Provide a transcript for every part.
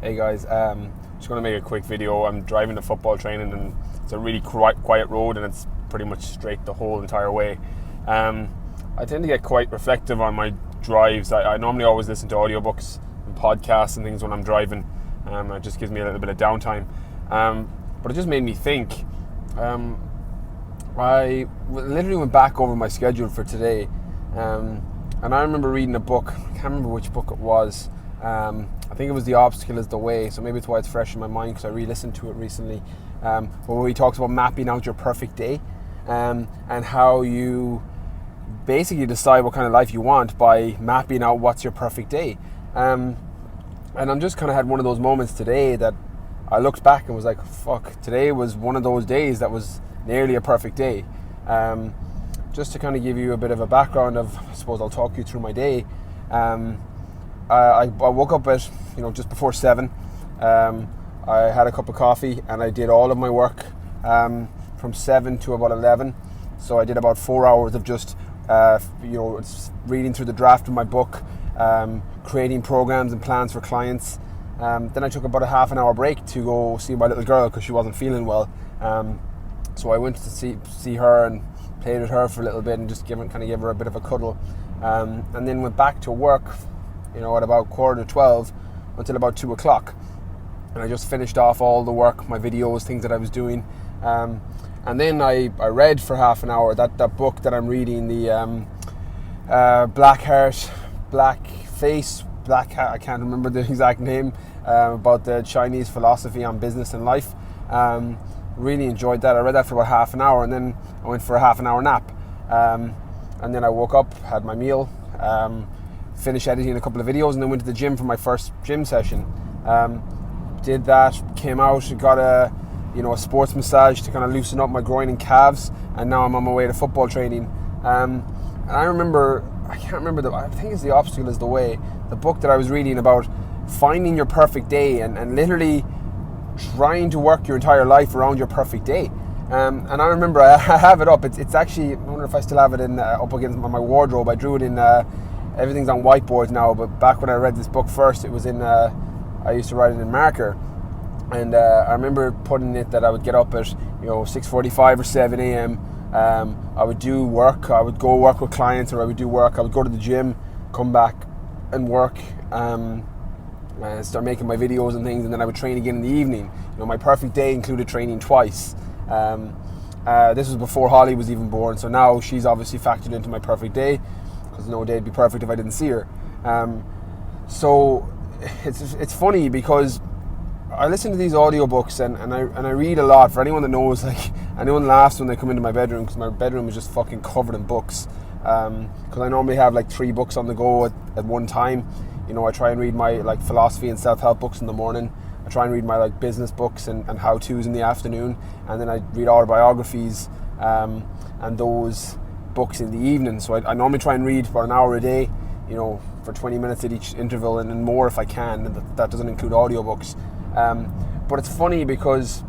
Hey guys, just going to make a quick video. I'm driving to football training and it's a really quiet road and it's pretty much straight the whole entire way. I tend to get quite reflective on my drives. I normally always listen to audiobooks and podcasts and things when I'm driving. It just gives me a little bit of downtime. But it just made me think. I literally went back over my schedule for today and I remember reading a book. I can't remember which book it was. I think it was The Obstacle is the Way, so maybe it's why it's fresh in my mind because I re-listened to it recently, where he talks about mapping out your perfect day and how you basically decide what kind of life you want by mapping out what's your perfect day. And I'm just kind of had one of those moments today that I looked back and was like, fuck, today was one of those days that was nearly a perfect day. Just to kind of give you a bit of a background of, I suppose I'll talk you through my day. I woke up at just before 7. I had a cup of coffee and I did all of my work from 7 to about 11. So I did about 4 hours of just reading through the draft of my book, creating programs and plans for clients. Then I took about a half an hour break to go see my little girl because she wasn't feeling well. So I went to see her and played with her for a little bit and just gave her a bit of a cuddle. And then went back to work at about 11:45 until about 2 o'clock. And I just finished off all the work, my videos, things that I was doing. And then I read for half an hour that book that I'm reading, the Black Heart, Black Face, Black Hat, I can't remember the exact name, about the Chinese philosophy on business and life. Really enjoyed that. I read that for about half an hour and then I went for a half an hour nap. And then I woke up, had my meal, finished editing a couple of videos and then went to the gym for my first gym session. Did that, came out, got a sports massage to kind of loosen up my groin and calves, and now I'm on my way to football training. And I think it's The Obstacle is the Way, the book that I was reading about finding your perfect day and literally trying to work your entire life around your perfect day. And I remember I have it up. It's actually, I wonder if I still have it up against my wardrobe. I drew it in. Everything's on whiteboards now, but back when I read this book first, it was in. I used to write it in marker, and I remember putting it that I would get up at 6:45 or 7 a.m. I would do work. I would go work with clients, or I would do work. I would go to the gym, come back, and work. Start making my videos and things, and then I would train again in the evening. My perfect day included training twice. This was before Holly was even born, so now she's obviously factored into my perfect day, because no day would be perfect if I didn't see her. So it's funny because I listen to these audiobooks and I read a lot. For anyone that knows, anyone laughs when they come into my bedroom, because my bedroom is just fucking covered in books. Because I normally have 3 books on the go at one time. I try and read my philosophy and self-help books in the morning. I try and read my business books and how-tos in the afternoon, and then I read autobiographies and those books in the evening. So I normally try and read for an hour a day, for 20 minutes at each interval, and more if I can, and that doesn't include audiobooks. But it's funny because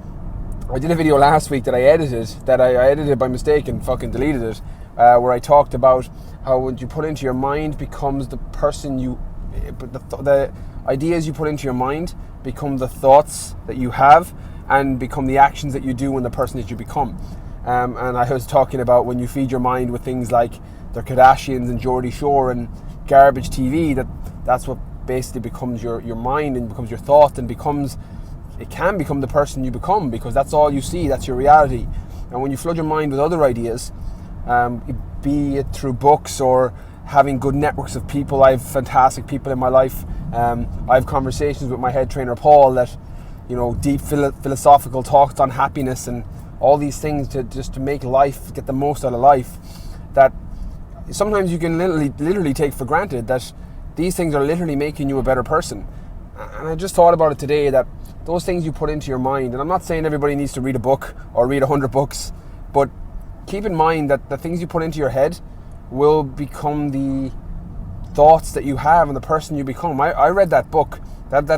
I did a video last week that I edited by mistake and fucking deleted it, where I talked about how what you put into your mind becomes the person the ideas you put into your mind become the thoughts that you have and become the actions that you do and the person that you become. And I was talking about when you feed your mind with things like the Kardashians and Geordie Shore and garbage TV, that's what basically becomes your mind and becomes your thought and it can become the person you become, because that's all you see, that's your reality. And when you flood your mind with other ideas, be it through books or having good networks of people. I have fantastic people in my life. I have conversations with my head trainer Paul that, deep philosophical talks on happiness and all these things to make life, get the most out of life, that sometimes you can literally take for granted that these things are literally making you a better person. And I just thought about it today, that those things you put into your mind, and I'm not saying everybody needs to read a book or read 100 books, but keep in mind that the things you put into your head will become the thoughts that you have and the person you become. I read that book, that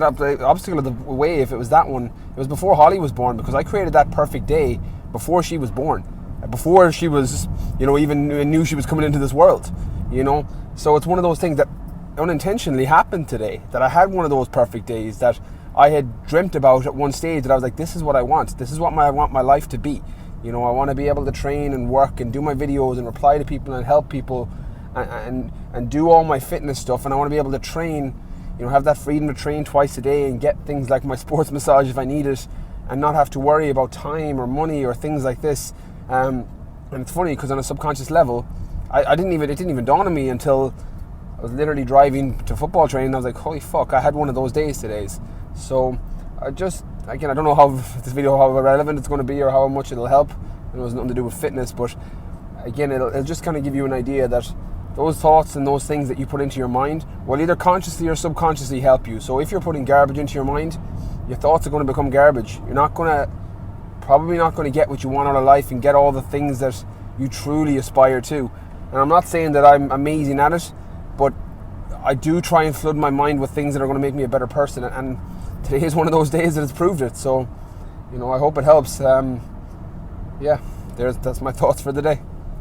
Obstacle of the Way, if it was that one, it was before Holly was born, because I created that perfect day before she was born, before she was, even knew she was coming into this world, So it's one of those things that unintentionally happened today, that I had one of those perfect days, that I had dreamt about at one stage, that I was like, this is what I want. This is what I want my life to be. You know, I want to be able to train and work and do my videos and reply to people and help people and do all my fitness stuff. And I want to be able to train, you know, have that freedom to train twice a day and get things like my sports massage if I need it, and not have to worry about time or money or things like this. And it's funny because on a subconscious level, it didn't even dawn on me until I was literally driving to football training. I was like, holy fuck, I had one of those days today. So I don't know how this video, how relevant it's going to be or how much it'll help. It has nothing to do with fitness, but again, it'll just kind of give you an idea that those thoughts and those things that you put into your mind will either consciously or subconsciously help you. So if you're putting garbage into your mind, your thoughts are going to become garbage. You're probably not going to get what you want out of life and get all the things that you truly aspire to. And I'm not saying that I'm amazing at it, but I do try and flood my mind with things that are going to make me a better person. And today is one of those days that has proved it. So, you know, I hope it helps. That's my thoughts for the day.